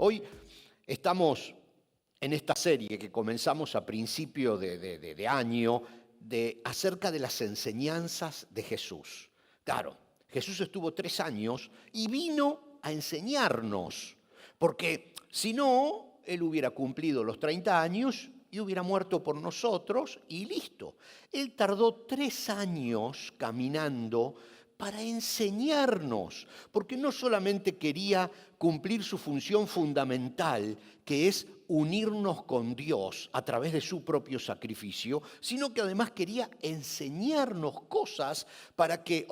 Hoy estamos en esta serie que comenzamos a principio de año acerca de las enseñanzas de Jesús. Claro, Jesús estuvo 3 años y vino a enseñarnos, porque si no, Él hubiera cumplido los 30 años y hubiera muerto por nosotros y listo. Él tardó 3 años caminando para enseñarnos, porque no solamente quería cumplir su función fundamental, que es unirnos con Dios a través de su propio sacrificio, sino que además quería enseñarnos cosas para que,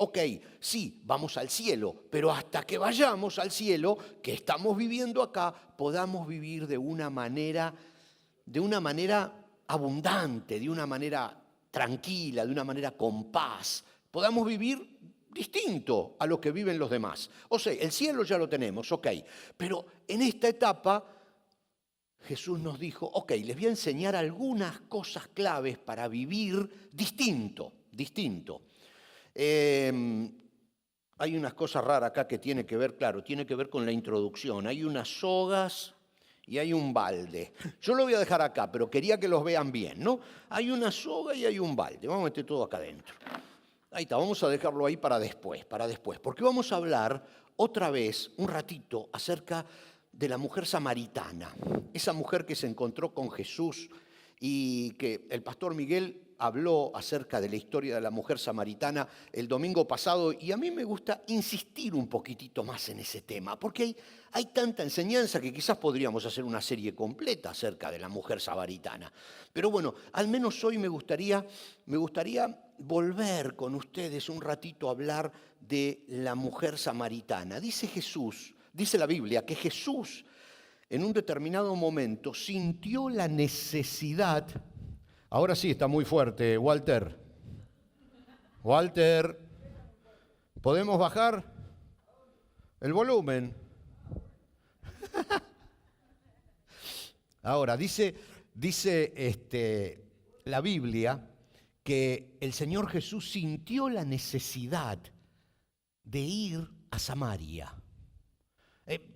sí, vamos al cielo, pero hasta que vayamos al cielo, que estamos viviendo acá, podamos vivir de una manera abundante, de una manera tranquila, de una manera con paz. Podamos vivir distinto a lo que viven los demás. O sea, el cielo ya lo tenemos, pero en esta etapa Jesús nos dijo, les voy a enseñar algunas cosas claves para vivir distinto. Hay unas cosas raras acá que tiene que ver con la introducción. Hay unas sogas y hay un balde. Yo lo voy a dejar acá, pero quería que los vean bien, ¿no? Hay una soga y hay un balde. Vamos a meter todo acá adentro. Ahí está, vamos a dejarlo ahí para después, porque vamos a hablar otra vez, un ratito, acerca de la mujer samaritana, esa mujer que se encontró con Jesús y que el pastor Miguel habló acerca de la historia de la mujer samaritana el domingo pasado, y a mí me gusta insistir un poquitito más en ese tema, porque hay tanta enseñanza que quizás podríamos hacer una serie completa acerca de la mujer samaritana. Pero bueno, al menos hoy me gustaría volver con ustedes un ratito a hablar de la mujer samaritana. Dice la Biblia que Jesús en un determinado momento sintió la necesidad. Ahora sí está muy fuerte, Walter. ¿Podemos bajar el volumen? Ahora, dice la Biblia que el Señor Jesús sintió la necesidad de ir a Samaria.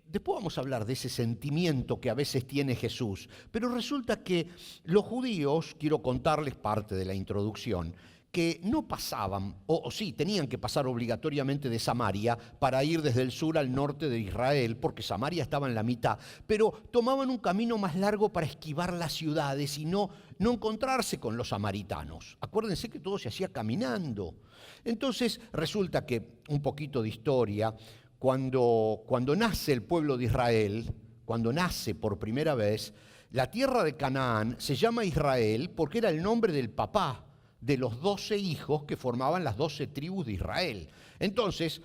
Después vamos a hablar de ese sentimiento que a veces tiene Jesús, pero resulta que los judíos, quiero contarles parte de la introducción, que no pasaban, o sí, tenían que pasar obligatoriamente de Samaria para ir desde el sur al norte de Israel, porque Samaria estaba en la mitad, pero tomaban un camino más largo para esquivar las ciudades y no encontrarse con los samaritanos. Acuérdense que todo se hacía caminando. Entonces resulta que, un poquito de historia, cuando nace el pueblo de Israel, cuando nace por primera vez, la tierra de Canaán se llama Israel porque era el nombre del papá de los 12 hijos que formaban las 12 tribus de Israel. Entonces,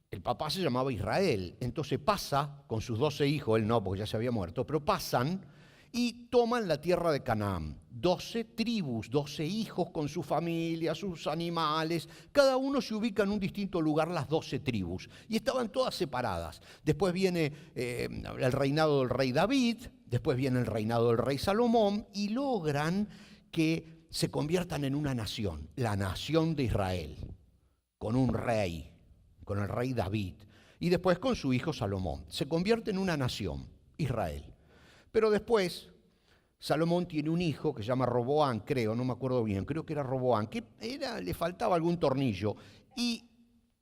el papá se llamaba Israel. Entonces pasa con sus 12 hijos, él no, porque ya se había muerto, pero pasan y toman la tierra de Canaán. 12 tribus, 12 hijos con su familia, sus animales. Cada uno se ubica en un distinto lugar, las 12 tribus. Y estaban todas separadas. Después viene el reinado del rey David, después viene el reinado del rey Salomón, y logran que se conviertan en una nación, la nación de Israel, con un rey, con el rey David, y después con su hijo Salomón. Se convierte en una nación, Israel. Pero después, Salomón tiene un hijo que se llama Roboán, no me acuerdo bien, creo que era Roboán, que le faltaba algún tornillo, y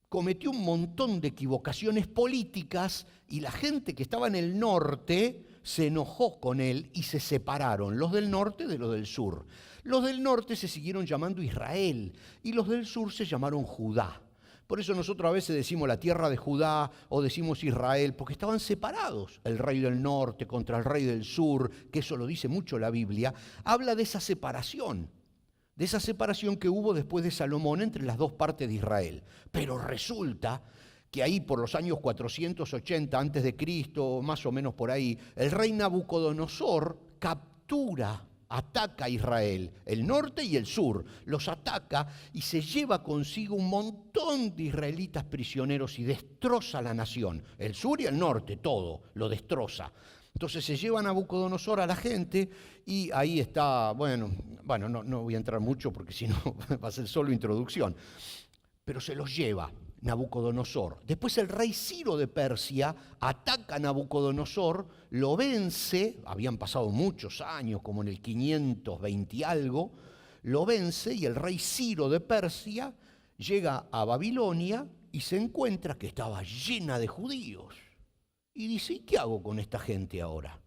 cometió un montón de equivocaciones políticas, y la gente que estaba en el norte se enojó con él y se separaron, los del norte de los del sur. Los del norte se siguieron llamando Israel y los del sur se llamaron Judá. Por eso nosotros a veces decimos la tierra de Judá o decimos Israel, porque estaban separados. El rey del norte contra el rey del sur, que eso lo dice mucho la Biblia, habla de esa separación que hubo después de Salomón entre las dos partes de Israel. Pero resulta que ahí por los años 480 antes de Cristo, más o menos por ahí, el rey Nabucodonosor ataca a Israel, el norte y el sur, los ataca y se lleva consigo un montón de israelitas prisioneros y destroza la nación, el sur y el norte, todo, lo destroza. Entonces se lleva a Nabucodonosor a la gente y ahí está, bueno, no voy a entrar mucho porque si no va a ser solo introducción, pero se los lleva Nabucodonosor. Después el rey Ciro de Persia ataca a Nabucodonosor, lo vence, habían pasado muchos años, como en el 520 y algo, lo vence y el rey Ciro de Persia llega a Babilonia y se encuentra que estaba llena de judíos. Y dice, ¿y qué hago con esta gente ahora?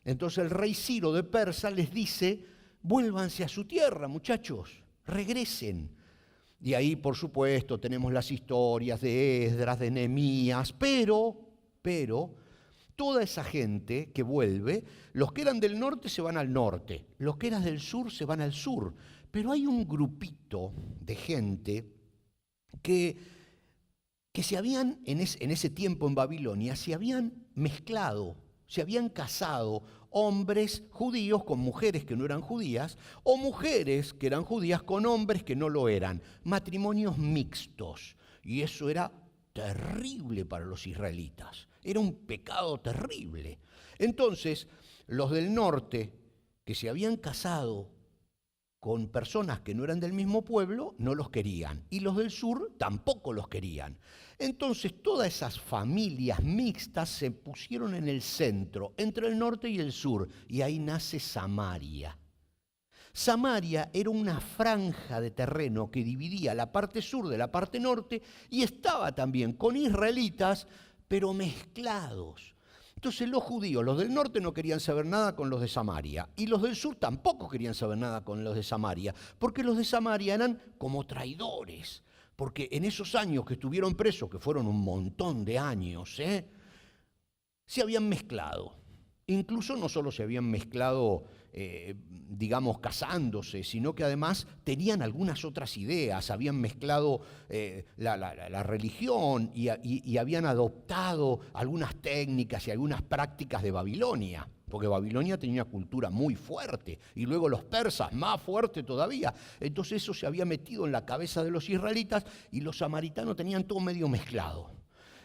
Entonces el rey Ciro de Persia les dice, vuélvanse a su tierra, muchachos, regresen. Y ahí, por supuesto, tenemos las historias de Esdras, de Nehemías, pero, toda esa gente que vuelve, los que eran del norte se van al norte, los que eran del sur se van al sur. Pero hay un grupito de gente que se habían, en ese tiempo en Babilonia, se habían mezclado, se habían casado, hombres judíos con mujeres que no eran judías, o mujeres que eran judías con hombres que no lo eran, matrimonios mixtos. Y eso era terrible para los israelitas, era un pecado terrible. Entonces, los del norte que se habían casado con personas que no eran del mismo pueblo, no los querían, y los del sur tampoco los querían. Entonces todas esas familias mixtas se pusieron en el centro, entre el norte y el sur, y ahí nace Samaria. Samaria era una franja de terreno que dividía la parte sur de la parte norte y estaba también con israelitas, pero mezclados. Entonces los judíos, los del norte no querían saber nada con los de Samaria y los del sur tampoco querían saber nada con los de Samaria, porque los de Samaria eran como traidores, porque en esos años que estuvieron presos, que fueron un montón de años, se habían mezclado. Incluso no solo se habían mezclado, digamos, casándose, sino que además tenían algunas otras ideas, habían mezclado la religión y habían adoptado algunas técnicas y algunas prácticas de Babilonia, porque Babilonia tenía una cultura muy fuerte, y luego los persas, más fuerte todavía. Entonces eso se había metido en la cabeza de los israelitas y los samaritanos tenían todo medio mezclado.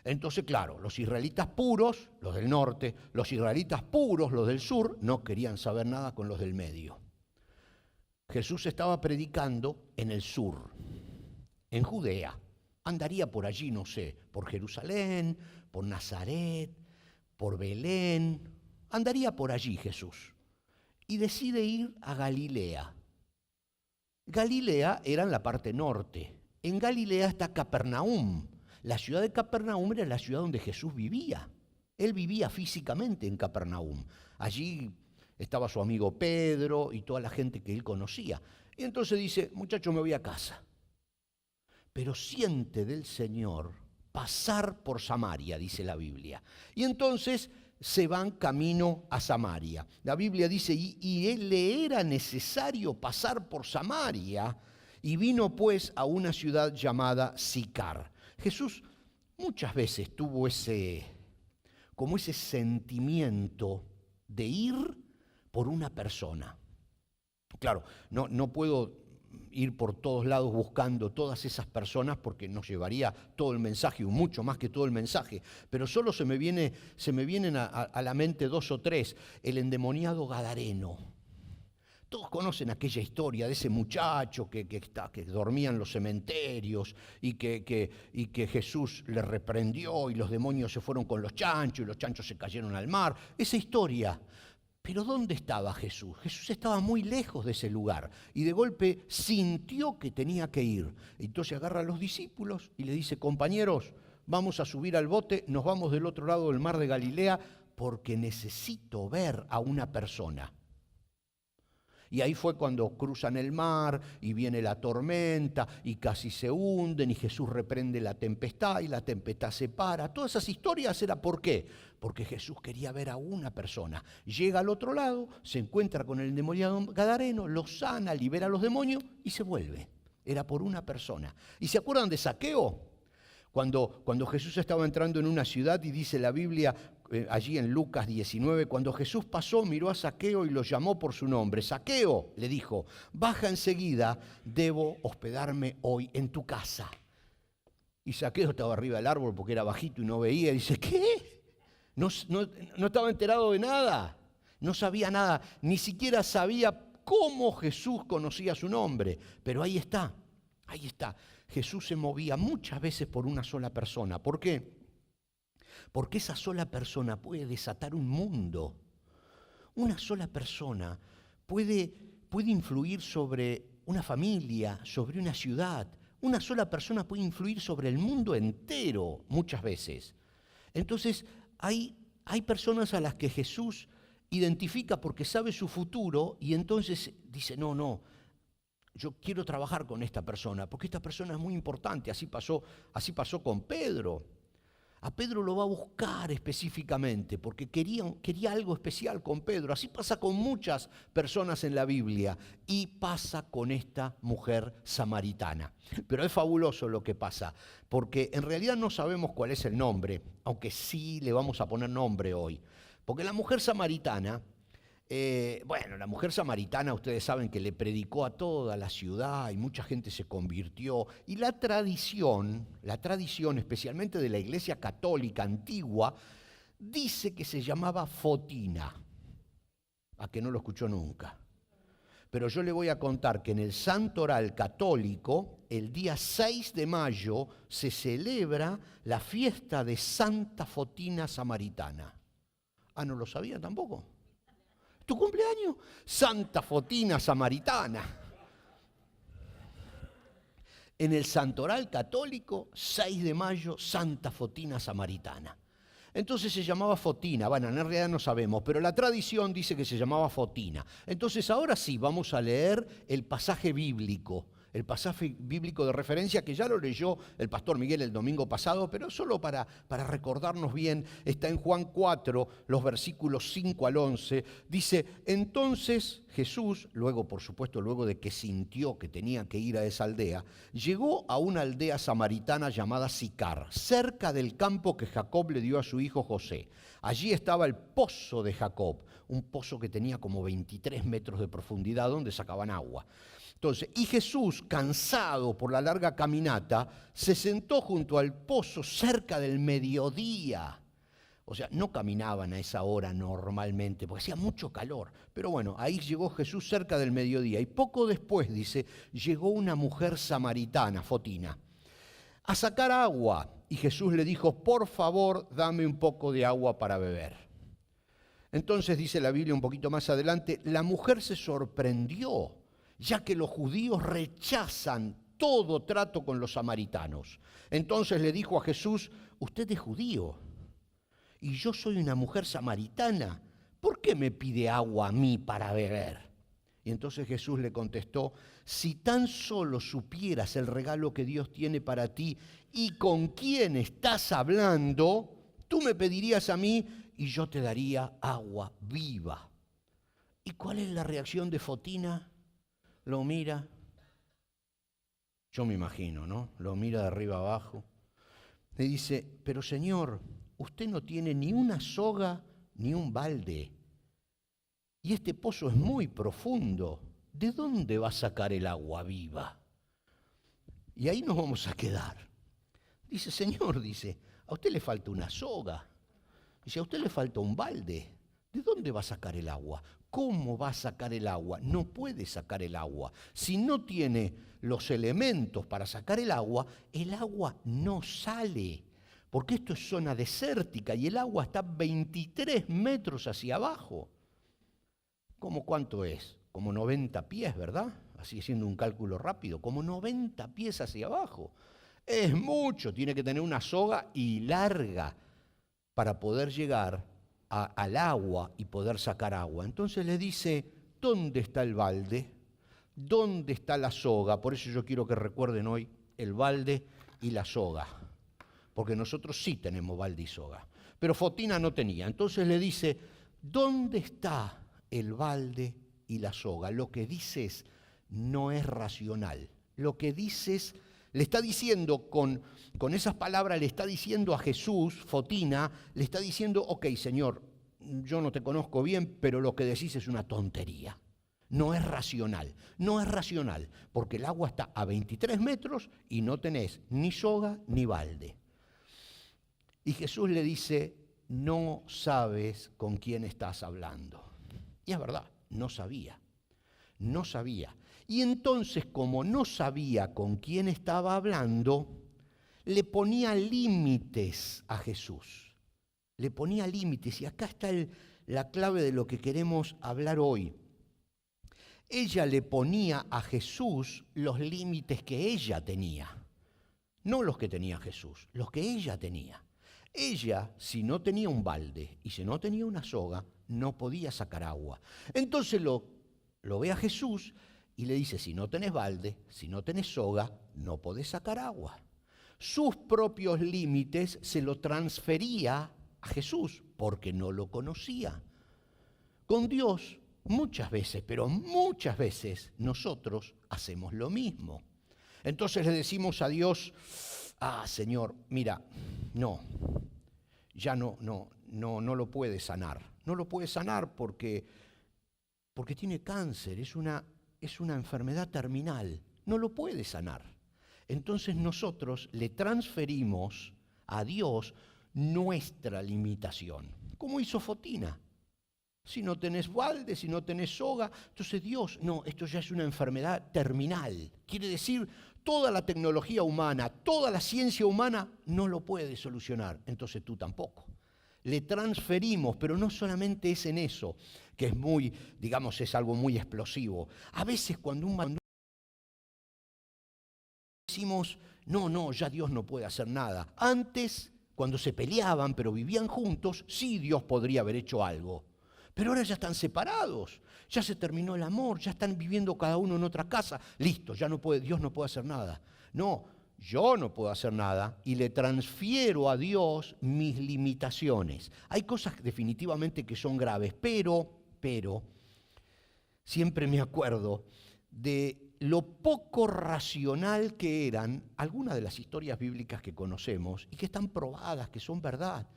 Entonces, claro, los israelitas puros, los del norte, los israelitas puros, los del sur, no querían saber nada con los del medio. Jesús estaba predicando en el sur, en Judea. Andaría por allí, no sé, por Jerusalén, por Nazaret, por Belén. Andaría por allí Jesús. Y decide ir a Galilea. Galilea era en la parte norte. En Galilea está Capernaum. La ciudad de Capernaum era la ciudad donde Jesús vivía. Él vivía físicamente en Capernaum. Allí estaba su amigo Pedro y toda la gente que él conocía. Y entonces dice, muchacho, me voy a casa. Pero siente del Señor pasar por Samaria, dice la Biblia. Y entonces se van camino a Samaria. La Biblia dice, y él le era necesario pasar por Samaria, y vino pues a una ciudad llamada Sicar. Jesús muchas veces tuvo ese sentimiento de ir por una persona. Claro, no puedo ir por todos lados buscando todas esas personas porque nos llevaría todo el mensaje, o mucho más que todo el mensaje, pero solo se me vienen a la mente dos o tres. El endemoniado gadareno. Todos conocen aquella historia de ese muchacho que dormía en los cementerios y que Jesús le reprendió y los demonios se fueron con los chanchos y los chanchos se cayeron al mar. Esa historia. Pero ¿dónde estaba Jesús? Jesús estaba muy lejos de ese lugar y de golpe sintió que tenía que ir. Entonces agarra a los discípulos y le dice, compañeros, vamos a subir al bote, nos vamos del otro lado del mar de Galilea porque necesito ver a una persona. Y ahí fue cuando cruzan el mar y viene la tormenta y casi se hunden y Jesús reprende la tempestad y la tempestad se para. Todas esas historias era ¿por qué? Porque Jesús quería ver a una persona. Llega al otro lado, se encuentra con el endemoniado gadareno, lo sana, libera a los demonios y se vuelve. Era por una persona. ¿Y se acuerdan de Zaqueo? Cuando Jesús estaba entrando en una ciudad y dice la Biblia, allí en Lucas 19, cuando Jesús pasó, miró a Zaqueo y lo llamó por su nombre. Zaqueo, le dijo, baja enseguida, debo hospedarme hoy en tu casa. Y Zaqueo estaba arriba del árbol porque era bajito y no veía. Y dice, ¿qué? No estaba enterado de nada, no sabía nada, ni siquiera sabía cómo Jesús conocía su nombre. Pero ahí está. Jesús se movía muchas veces por una sola persona. ¿Por qué? Porque esa sola persona puede desatar un mundo. Una sola persona puede influir sobre una familia, sobre una ciudad. Una sola persona puede influir sobre el mundo entero muchas veces. Entonces, hay personas a las que Jesús identifica porque sabe su futuro y entonces dice, no, yo quiero trabajar con esta persona porque esta persona es muy importante. Así pasó con Pedro. A Pedro lo va a buscar específicamente porque quería algo especial con Pedro. Así pasa con muchas personas en la Biblia y pasa con esta mujer samaritana. Pero es fabuloso lo que pasa porque en realidad no sabemos cuál es el nombre, aunque sí le vamos a poner nombre hoy. Porque la mujer samaritana, la mujer samaritana ustedes saben que le predicó a toda la ciudad y mucha gente se convirtió. Y la tradición especialmente de la Iglesia Católica antigua, dice que se llamaba Fotina. A que no lo escuchó nunca. Pero yo le voy a contar que en el Santo Oral católico, el día 6 de mayo, se celebra la fiesta de Santa Fotina Samaritana. Ah, ¿no lo sabía tampoco? ¿Tu cumpleaños? Santa Fotina Samaritana. En el Santoral católico, 6 de mayo, Santa Fotina Samaritana. Entonces se llamaba Fotina, bueno, en realidad no sabemos, pero la tradición dice que se llamaba Fotina. Entonces ahora sí, vamos a leer el pasaje bíblico de referencia que ya lo leyó el pastor Miguel el domingo pasado, pero solo para recordarnos bien, está en Juan 4, los versículos 5 al 11, dice, entonces Jesús, luego de que sintió que tenía que ir a esa aldea, llegó a una aldea samaritana llamada Sicar, cerca del campo que Jacob le dio a su hijo José. Allí estaba el pozo de Jacob, un pozo que tenía como 23 metros de profundidad donde sacaban agua. Entonces, y Jesús, cansado por la larga caminata, se sentó junto al pozo cerca del mediodía. O sea, no caminaban a esa hora normalmente, porque hacía mucho calor. Pero bueno, ahí llegó Jesús cerca del mediodía. Y poco después, dice, llegó una mujer samaritana, Fotina, a sacar agua. Y Jesús le dijo, por favor, dame un poco de agua para beber. Entonces, dice la Biblia un poquito más adelante, la mujer se sorprendió, ya que los judíos rechazan todo trato con los samaritanos. Entonces le dijo a Jesús, usted es judío y yo soy una mujer samaritana, ¿por qué me pide agua a mí para beber? Y entonces Jesús le contestó, si tan solo supieras el regalo que Dios tiene para ti y con quién estás hablando, tú me pedirías a mí y yo te daría agua viva. ¿Y cuál es la reacción de Fotina? Lo mira, yo me imagino, ¿no? Lo mira de arriba abajo. Le dice, pero Señor, usted no tiene ni una soga ni un balde. Y este pozo es muy profundo. ¿De dónde va a sacar el agua viva? Y ahí nos vamos a quedar. Dice, Señor, a usted le falta una soga. Dice, a usted le falta un balde. ¿De dónde va a sacar el agua? ¿Cómo va a sacar el agua? No puede sacar el agua. Si no tiene los elementos para sacar el agua no sale. Porque esto es zona desértica y el agua está 23 metros hacia abajo. ¿Cómo cuánto es? Como 90 pies, ¿verdad? Así haciendo un cálculo rápido, como 90 pies hacia abajo. Es mucho, tiene que tener una soga y larga para poder llegar al agua y poder sacar agua. Entonces le dice, ¿dónde está el balde? ¿Dónde está la soga? Por eso yo quiero que recuerden hoy el balde y la soga, porque nosotros sí tenemos balde y soga, pero Fotina no tenía. Entonces le dice, ¿dónde está el balde y la soga? Lo que dices no es racional. Lo que dices, le está diciendo con esas palabras, le está diciendo a Jesús, Fotina, le está diciendo, ok, Señor, yo no te conozco bien, pero lo que decís es una tontería. No es racional, porque el agua está a 23 metros y no tenés ni soga ni balde. Y Jesús le dice, no sabes con quién estás hablando. Y es verdad, no sabía. Y entonces, como no sabía con quién estaba hablando, le ponía límites a Jesús. Le ponía límites. Y acá está la clave de lo que queremos hablar hoy. Ella le ponía a Jesús los límites que ella tenía. No los que tenía Jesús, los que ella tenía. Ella, si no tenía un balde y si no tenía una soga, no podía sacar agua. Entonces lo ve a Jesús y le dice, si no tenés balde, si no tenés soga, no podés sacar agua. Sus propios límites se lo transfería a Jesús porque no lo conocía. Con Dios, muchas veces, pero muchas veces, nosotros hacemos lo mismo. Entonces le decimos a Dios, Señor, mira, ya no lo puede sanar. No lo puede sanar porque tiene cáncer, es una enfermedad terminal. No lo puede sanar. Entonces nosotros le transferimos a Dios nuestra limitación, como hizo Fotina. Si no tenés balde, si no tenés soga, entonces Dios, no, esto ya es una enfermedad terminal. Quiere decir, toda la tecnología humana, toda la ciencia humana no lo puede solucionar, entonces tú tampoco. Le transferimos, pero no solamente es en eso, que es muy, digamos, es algo muy explosivo. A veces cuando decimos, no, ya Dios no puede hacer nada. Antes, cuando se peleaban, pero vivían juntos, sí Dios podría haber hecho algo. Pero ahora ya están separados, ya se terminó el amor, ya están viviendo cada uno en otra casa. Listo, Dios no puede hacer nada. No, yo no puedo hacer nada y le transfiero a Dios mis limitaciones. Hay cosas definitivamente que son graves, pero siempre me acuerdo de lo poco racional que eran algunas de las historias bíblicas que conocemos y que están probadas, que son verdad.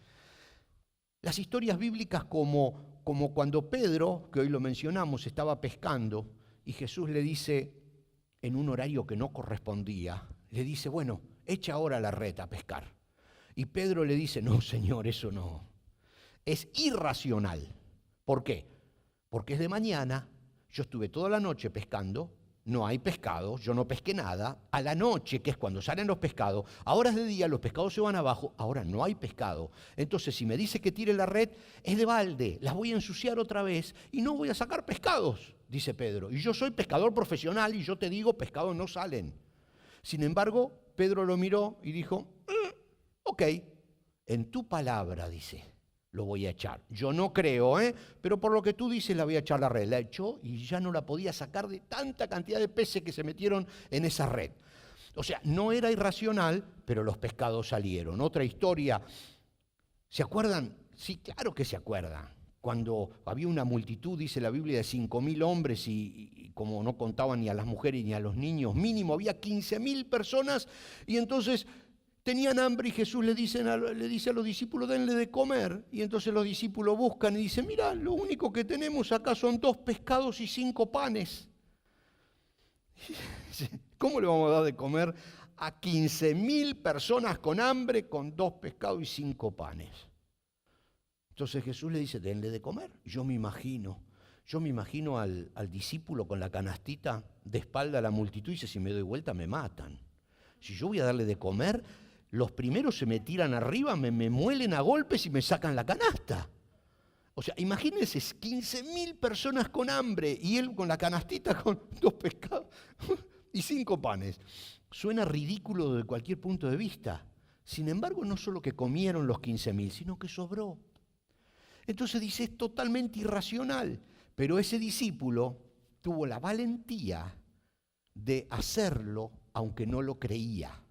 Las historias bíblicas como cuando Pedro, que hoy lo mencionamos, estaba pescando y Jesús le dice, en un horario que no correspondía, le dice, bueno, echa ahora la red a pescar. Y Pedro le dice, no, Señor, eso no. Es irracional. ¿Por qué? Porque es de mañana, yo estuve toda la noche pescando, no hay pescado, yo no pesqué nada. A la noche, que es cuando salen los pescados, a horas de día los pescados se van abajo, ahora no hay pescado. Entonces, si me dice que tire la red, es de balde, las voy a ensuciar otra vez y no voy a sacar pescados, dice Pedro. Y yo soy pescador profesional y yo te digo, pescados no salen. Sin embargo, Pedro lo miró y dijo, ok, en tu palabra, dice, lo voy a echar. Yo no creo, pero por lo que tú dices la voy a echar la red. La echó y ya no la podía sacar de tanta cantidad de peces que se metieron en esa red. O sea, no era irracional, pero los pescados salieron. Otra historia, ¿se acuerdan? Sí, claro que se acuerdan. Cuando había una multitud, dice la Biblia, de 5.000 hombres y como no contaban ni a las mujeres ni a los niños, mínimo había 15.000 personas y entonces tenían hambre y Jesús le dice a los discípulos, denle de comer. Y entonces los discípulos buscan y dicen, mira, lo único que tenemos acá son 2 pescados y 5 panes. ¿Cómo le vamos a dar de comer a 15.000 personas con hambre con 2 pescados y 5 panes? Entonces Jesús le dice, denle de comer. Yo me imagino al discípulo con la canastita de espalda a la multitud y dice, si me doy vuelta me matan. Si yo voy a darle de comer, los primeros se me tiran arriba, me muelen a golpes y me sacan la canasta. O sea, imagínense 15.000 personas con hambre y él con la canastita con 2 pescados y 5 panes. Suena ridículo desde cualquier punto de vista. Sin embargo, no solo que comieron los 15.000, sino que sobró. Entonces dice, es totalmente irracional. Pero ese discípulo tuvo la valentía de hacerlo aunque no lo creía.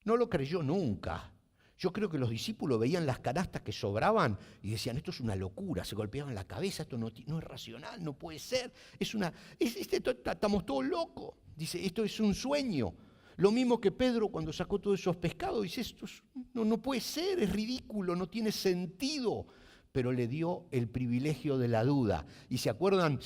No lo creyó nunca. Yo creo que los discípulos veían las canastas que sobraban y decían, esto es una locura, se golpeaban la cabeza, esto no es racional, no puede ser, estamos todos locos. Dice, esto es un sueño. Lo mismo que Pedro cuando sacó todos esos pescados, dice, esto no puede ser, es ridículo, no tiene sentido. Pero le dio el privilegio de la duda. ¿Y se acuerdan?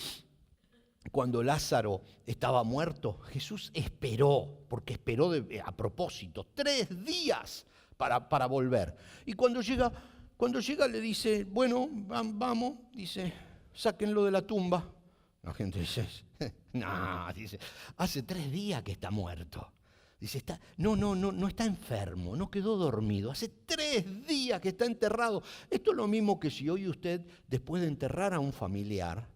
Cuando Lázaro estaba muerto, Jesús esperó, porque esperó a propósito, 3 días para volver. Y cuando llega le dice, bueno, vamos, dice, sáquenlo de la tumba. La gente dice, no, dice, hace 3 días que está muerto. Dice, no está enfermo, no quedó dormido. Hace 3 días que está enterrado. Esto es lo mismo que si hoy usted, después de enterrar a un familiar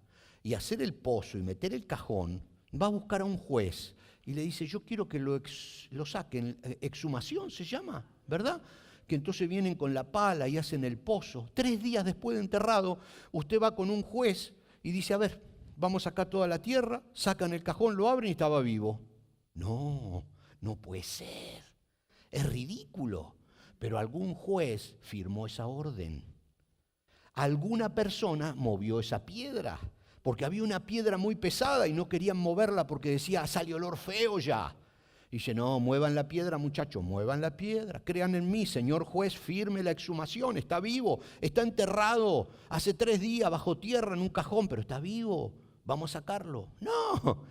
y hacer el pozo y meter el cajón, va a buscar a un juez y le dice, yo quiero que lo saquen, exhumación se llama, ¿verdad? Que entonces vienen con la pala y hacen el pozo. 3 días después de enterrado, usted va con un juez y dice, a ver, vamos acá toda la tierra, sacan el cajón, lo abren y estaba vivo. No puede ser. Es ridículo. Pero algún juez firmó esa orden. Alguna persona movió esa piedra, porque había una piedra muy pesada y no querían moverla porque decía, sale olor feo ya. Dice, no, muevan la piedra, muchachos, muevan la piedra. Crean en mí, señor juez, firme la exhumación. Está vivo, está enterrado hace 3 días bajo tierra en un cajón, pero está vivo. Vamos a sacarlo. No.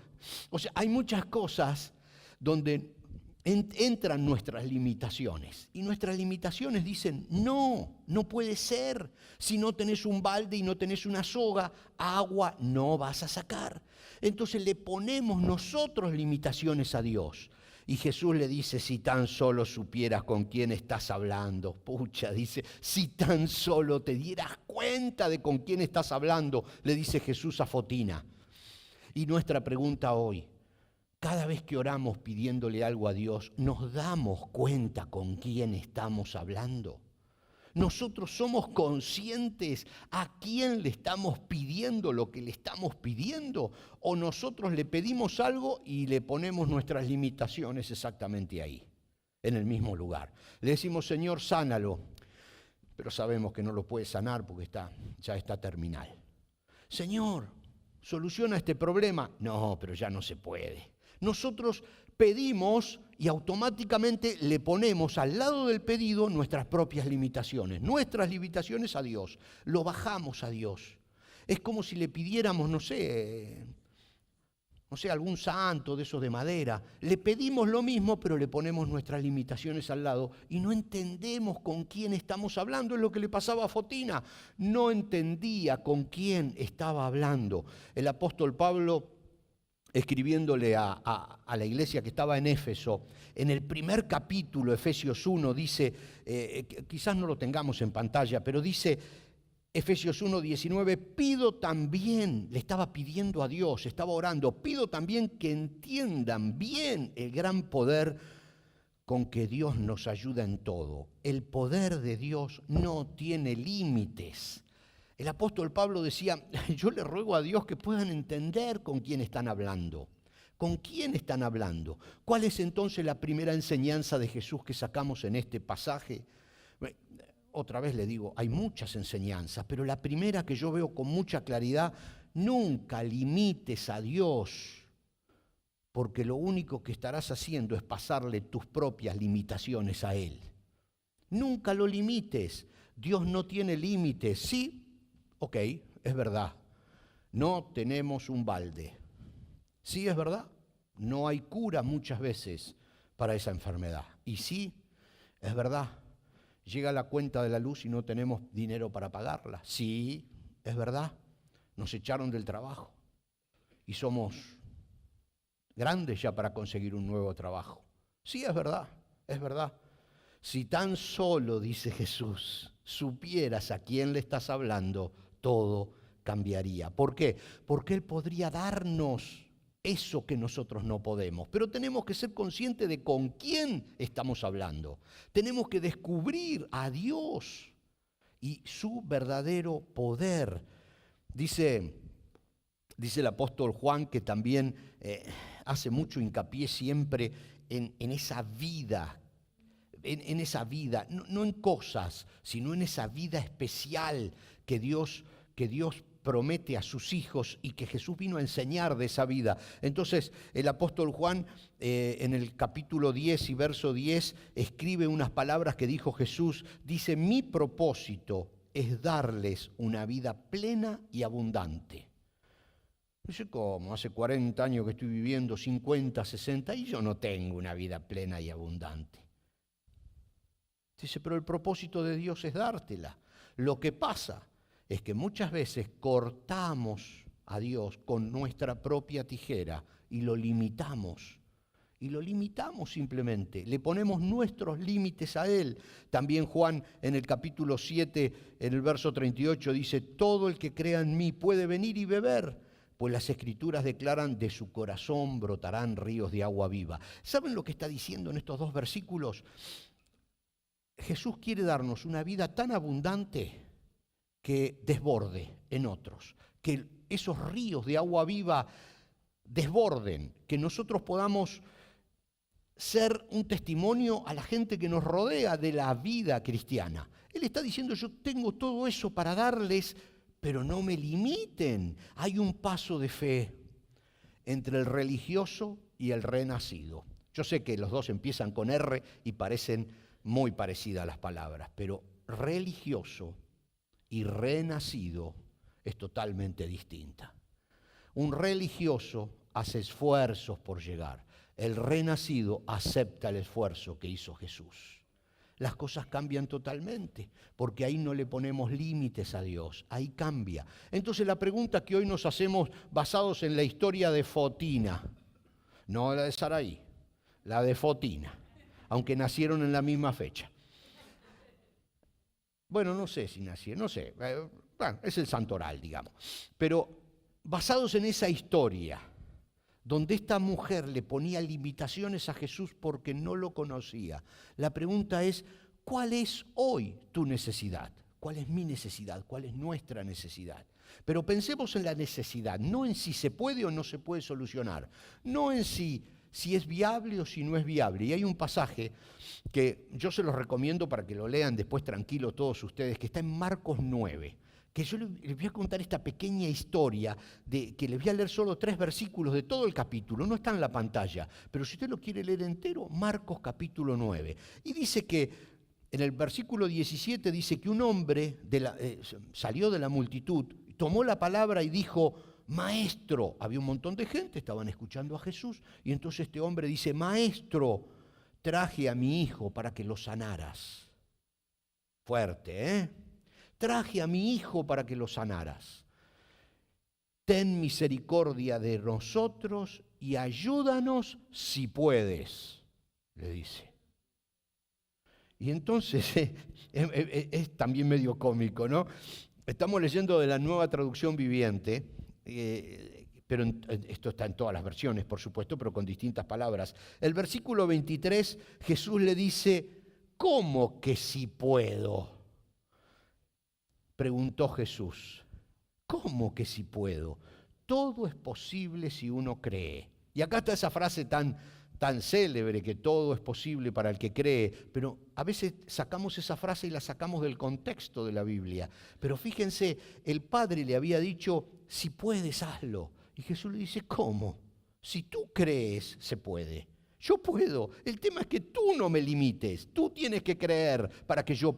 O sea, hay muchas cosas donde entran nuestras limitaciones. Y nuestras limitaciones dicen, no puede ser. Si no tenés un balde y no tenés una soga, agua no vas a sacar. Entonces le ponemos nosotros limitaciones a Dios. Y Jesús le dice, si tan solo supieras con quién estás hablando. Pucha, dice, si tan solo te dieras cuenta de con quién estás hablando, le dice Jesús a Fotina. Y nuestra pregunta hoy, cada vez que oramos pidiéndole algo a Dios, ¿nos damos cuenta con quién estamos hablando? ¿Nosotros somos conscientes a quién le estamos pidiendo lo que le estamos pidiendo? ¿O nosotros le pedimos algo y le ponemos nuestras limitaciones exactamente ahí, en el mismo lugar? Le decimos, Señor, sánalo, pero sabemos que no lo puede sanar porque ya está terminal. Señor, soluciona este problema. No, pero ya no se puede. Nosotros pedimos y automáticamente le ponemos al lado del pedido nuestras propias limitaciones a Dios. Lo bajamos a Dios. Es como si le pidiéramos, no sé, algún santo de esos de madera. Le pedimos lo mismo, pero le ponemos nuestras limitaciones al lado y no entendemos con quién estamos hablando. Es lo que le pasaba a Fotina. No entendía con quién estaba hablando. El apóstol Pablo, escribiéndole a la iglesia que estaba en Éfeso, en el primer capítulo, Efesios 1, dice, quizás no lo tengamos en pantalla, pero dice, Efesios 1, 19, pido también, le estaba pidiendo a Dios, estaba orando, pido también que entiendan bien el gran poder con que Dios nos ayuda en todo. El poder de Dios no tiene límites. El apóstol Pablo decía, yo le ruego a Dios que puedan entender con quién están hablando. ¿Con quién están hablando? ¿Cuál es entonces la primera enseñanza de Jesús que sacamos en este pasaje? Otra vez le digo, hay muchas enseñanzas, pero la primera que yo veo con mucha claridad, nunca limites a Dios, porque lo único que estarás haciendo es pasarle tus propias limitaciones a Él. Nunca lo limites. Dios no tiene límites. Sí, ok, es verdad, no tenemos un balde. Sí, es verdad, no hay cura muchas veces para esa enfermedad. Y sí, es verdad, llega la cuenta de la luz y no tenemos dinero para pagarla. Sí, es verdad, nos echaron del trabajo y somos grandes ya para conseguir un nuevo trabajo. Sí, es verdad, es verdad. Si tan solo, dice Jesús, supieras a quién le estás hablando, todo cambiaría. ¿Por qué? Porque Él podría darnos eso que nosotros no podemos. Pero tenemos que ser conscientes de con quién estamos hablando. Tenemos que descubrir a Dios y su verdadero poder. Dice el apóstol Juan que también hace mucho hincapié siempre en esa vida. En esa vida, no en cosas, sino en esa vida especial que Dios promete a sus hijos y que Jesús vino a enseñar de esa vida. Entonces el apóstol Juan en el capítulo 10 y verso 10 escribe unas palabras que dijo Jesús. Dice, mi propósito es darles una vida plena y abundante. No sé cómo, hace 40 años que estoy viviendo, 50, 60, y yo no tengo una vida plena y abundante. Dice, pero el propósito de Dios es dártela. Lo que pasa es que muchas veces cortamos a Dios con nuestra propia tijera y lo limitamos. Y lo limitamos simplemente, le ponemos nuestros límites a Él. También Juan en el capítulo 7, en el verso 38 dice, todo el que crea en mí puede venir y beber, pues las Escrituras declaran, de su corazón brotarán ríos de agua viva. ¿Saben lo que está diciendo en estos dos versículos? Jesús quiere darnos una vida tan abundante que desborde en otros, que esos ríos de agua viva desborden, que nosotros podamos ser un testimonio a la gente que nos rodea de la vida cristiana. Él está diciendo, yo tengo todo eso para darles, pero no me limiten. Hay un paso de fe entre el religioso y el renacido. Yo sé que los dos empiezan con R y parecen muy parecidas las palabras, pero religioso y renacido es totalmente distinta. Un religioso hace esfuerzos por llegar. El renacido acepta el esfuerzo que hizo Jesús. Las cosas cambian totalmente, porque ahí no le ponemos límites a Dios, ahí cambia. Entonces la pregunta que hoy nos hacemos basados en la historia de Fotina, no la de Saraí, la de Fotina, aunque nacieron en la misma fecha. Bueno, no sé si nacieron, no sé, bueno, es el santoral, digamos. Pero basados en esa historia, donde esta mujer le ponía limitaciones a Jesús porque no lo conocía. La pregunta es, ¿cuál es hoy tu necesidad? ¿Cuál es mi necesidad? ¿Cuál es nuestra necesidad? Pero pensemos en la necesidad, no en si se puede o no se puede solucionar, no en si es viable o si no es viable. Y hay un pasaje que yo se los recomiendo para que lo lean después tranquilo todos ustedes, que está en Marcos 9. Que yo les voy a contar esta pequeña historia, que les voy a leer solo 3 versículos de todo el capítulo, no está en la pantalla, pero si usted lo quiere leer entero, Marcos capítulo 9. Y dice que, en el versículo 17, dice que un hombre salió de la multitud, tomó la palabra y dijo, maestro, había un montón de gente, estaban escuchando a Jesús, y entonces este hombre dice, maestro, traje a mi hijo para que lo sanaras. Fuerte, ¿eh? Traje a mi hijo para que lo sanaras. Ten misericordia de nosotros y ayúdanos si puedes, le dice. Y entonces es también medio cómico, ¿no? Estamos leyendo de la Nueva Traducción Viviente, pero esto está en todas las versiones, por supuesto, pero con distintas palabras. El versículo 23, Jesús le dice, ¿cómo que si puedo? Preguntó Jesús, ¿cómo que si puedo? Todo es posible si uno cree. Y acá está esa frase tan célebre, que todo es posible para el que cree, pero a veces sacamos esa frase y la sacamos del contexto de la Biblia. Pero fíjense, el Padre le había dicho, si puedes, hazlo. Y Jesús le dice, ¿cómo? Si tú crees, se puede. Yo puedo. El tema es que tú no me limites. Tú tienes que creer para que yo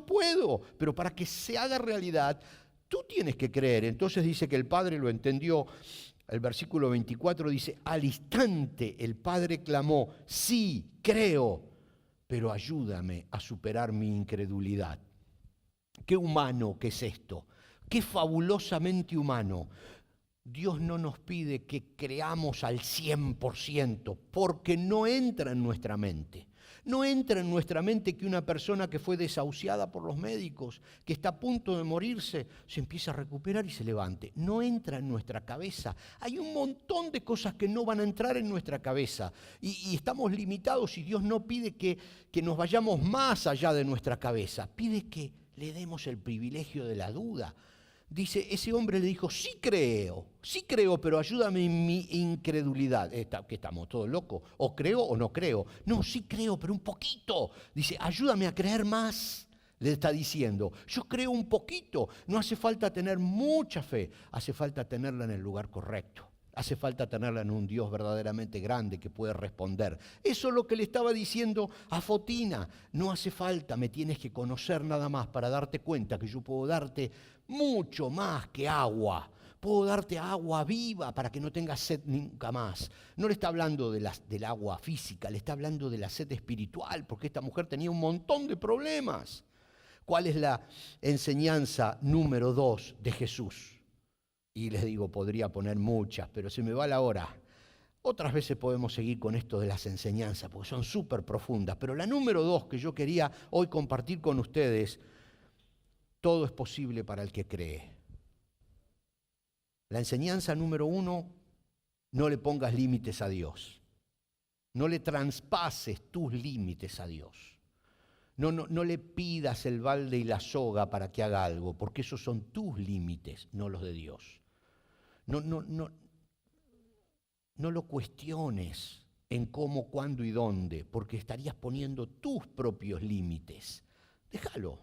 puedo, pero para que se haga realidad, tú tienes que creer. Entonces dice que el Padre lo entendió. El versículo 24 dice, al instante el Padre clamó, sí, creo, pero ayúdame a superar mi incredulidad. Qué humano que es esto. Qué fabulosamente humano. Dios no nos pide que creamos al 100%, porque no entra en nuestra mente. No entra en nuestra mente que una persona que fue desahuciada por los médicos, que está a punto de morirse, se empieza a recuperar y se levante. No entra en nuestra cabeza. Hay un montón de cosas que no van a entrar en nuestra cabeza y estamos limitados, y Dios no pide que nos vayamos más allá de nuestra cabeza. Pide que le demos el privilegio de la duda. Dice, ese hombre le dijo, sí creo, pero ayúdame en mi incredulidad. ¿Que estamos todos locos? ¿O creo o no creo? No, sí creo, pero un poquito. Dice, ayúdame a creer más, le está diciendo. Yo creo un poquito. No hace falta tener mucha fe, hace falta tenerla en el lugar correcto. Hace falta tenerla en un Dios verdaderamente grande que puede responder. Eso es lo que le estaba diciendo a Fotina. No hace falta, me tienes que conocer nada más para darte cuenta que yo puedo darte mucho más que agua. Puedo darte agua viva para que no tengas sed nunca más. No le está hablando del agua física, le está hablando de la sed espiritual, porque esta mujer tenía un montón de problemas. ¿Cuál es la enseñanza número 2 de Jesús? Y les digo, podría poner muchas, pero se me va la hora. Otras veces podemos seguir con esto de las enseñanzas, porque son súper profundas. Pero la número 2 que yo quería hoy compartir con ustedes, todo es posible para el que cree. La enseñanza número 1, no le pongas límites a Dios. No le traspases tus límites a Dios. No le pidas el balde y la soga para que haga algo, porque esos son tus límites, no los de Dios. No lo cuestiones en cómo, cuándo y dónde, porque estarías poniendo tus propios límites. Déjalo.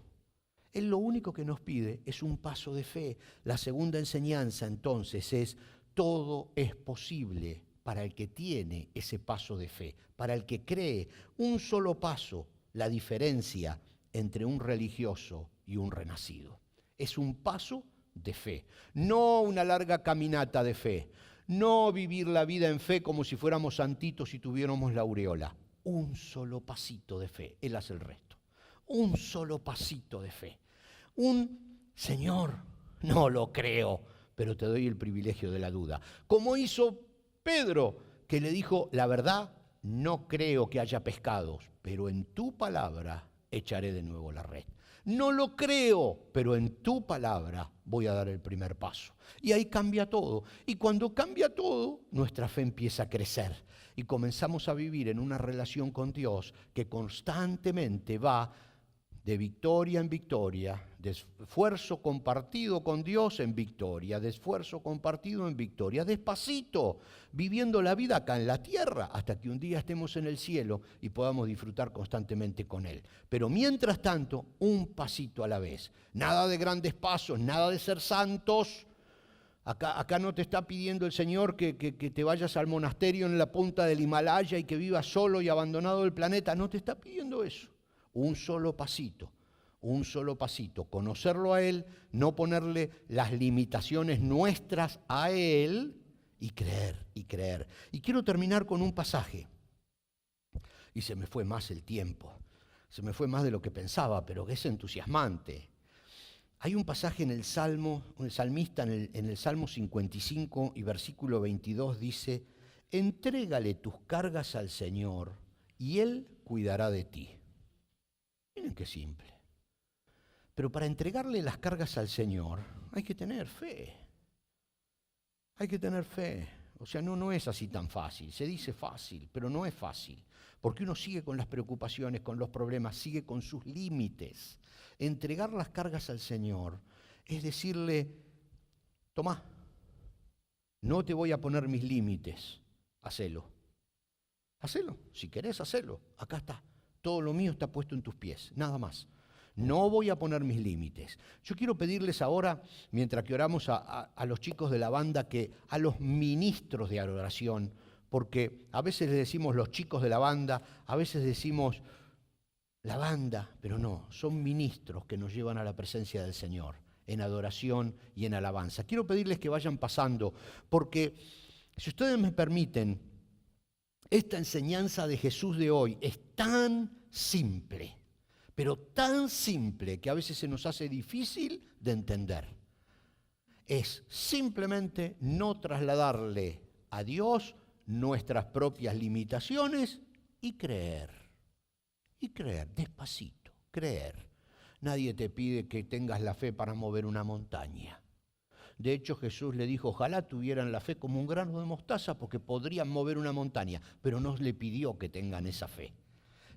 Él lo único que nos pide es un paso de fe. La segunda enseñanza entonces es: todo es posible para el que tiene ese paso de fe, para el que cree. Un solo paso, la diferencia entre un religioso y un renacido. Es un paso de fe, no una larga caminata de fe, no vivir la vida en fe como si fuéramos santitos y tuviéramos la aureola. Un solo pasito de fe, Él hace el resto. Un solo pasito de fe. Señor, no lo creo, pero te doy el privilegio de la duda. Como hizo Pedro, que le dijo, la verdad, no creo que haya pescados, pero en tu palabra echaré de nuevo la red. No lo creo, pero en tu palabra voy a dar el primer paso. Y ahí cambia todo. Y cuando cambia todo, nuestra fe empieza a crecer. Y comenzamos a vivir en una relación con Dios que constantemente va de victoria en victoria, de esfuerzo compartido con Dios en victoria, de esfuerzo compartido en victoria, despacito, viviendo la vida acá en la tierra, hasta que un día estemos en el cielo y podamos disfrutar constantemente con Él. Pero mientras tanto, un pasito a la vez. Nada de grandes pasos, nada de ser santos. Acá no te está pidiendo el Señor que te vayas al monasterio en la punta del Himalaya y que vivas solo y abandonado del planeta. No te está pidiendo eso. Un solo pasito, conocerlo a Él, no ponerle las limitaciones nuestras a Él y creer, y creer. Y quiero terminar con un pasaje. Y se me fue más el tiempo, se me fue más de lo que pensaba, pero es entusiasmante. Hay un pasaje en el Salmo, el salmista en el Salmo 55 y versículo 22 dice, entrégale tus cargas al Señor y Él cuidará de ti. Miren qué simple. Pero para entregarle las cargas al Señor hay que tener fe. Hay que tener fe. O sea, no es así tan fácil. Se dice fácil, pero no es fácil. Porque uno sigue con las preocupaciones, con los problemas, sigue con sus límites. Entregar las cargas al Señor es decirle, tomá, no te voy a poner mis límites, hacelo. Hacelo, si querés, hacelo. Acá está. Todo lo mío está puesto en tus pies, nada más. No voy a poner mis límites. Yo quiero pedirles ahora, mientras que oramos a los chicos de la banda, a los ministros de adoración, porque a veces les decimos los chicos de la banda, a veces decimos la banda, pero no, son ministros que nos llevan a la presencia del Señor, en adoración y en alabanza. Quiero pedirles que vayan pasando, porque si ustedes me permiten, esta enseñanza de Jesús de hoy es tan simple, pero tan simple que a veces se nos hace difícil de entender. Es simplemente no trasladarle a Dios nuestras propias limitaciones y creer. Y creer, despacito, creer. Nadie te pide que tengas la fe para mover una montaña. De hecho, Jesús le dijo, ojalá tuvieran la fe como un grano de mostaza porque podrían mover una montaña, pero no le pidió que tengan esa fe.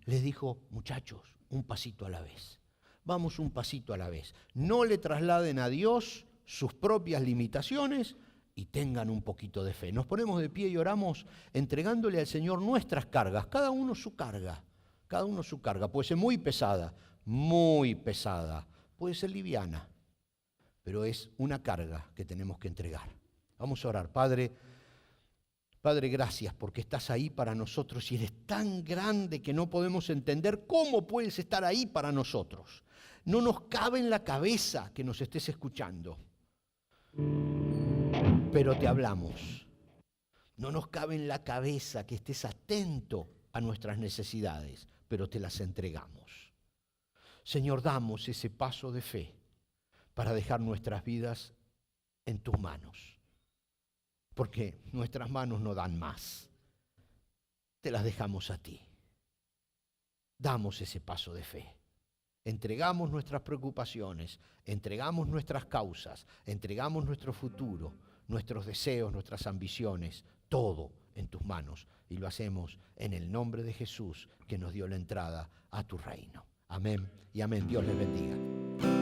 Les dijo, muchachos, un pasito a la vez. Vamos un pasito a la vez. No le trasladen a Dios sus propias limitaciones y tengan un poquito de fe. Nos ponemos de pie y oramos entregándole al Señor nuestras cargas, cada uno su carga. Cada uno su carga. Puede ser muy pesada, puede ser liviana, pero es una carga que tenemos que entregar. Vamos a orar. Padre, gracias porque estás ahí para nosotros y eres tan grande que no podemos entender cómo puedes estar ahí para nosotros. No nos cabe en la cabeza que nos estés escuchando, pero te hablamos. No nos cabe en la cabeza que estés atento a nuestras necesidades, pero te las entregamos. Señor, damos ese paso de fe para dejar nuestras vidas en tus manos, porque nuestras manos no dan más. Te las dejamos a ti. Damos ese paso de fe. Entregamos nuestras preocupaciones, entregamos nuestras causas, entregamos nuestro futuro, nuestros deseos, nuestras ambiciones, todo en tus manos. Y lo hacemos en el nombre de Jesús, que nos dio la entrada a tu reino. Amén y amén. Dios les bendiga.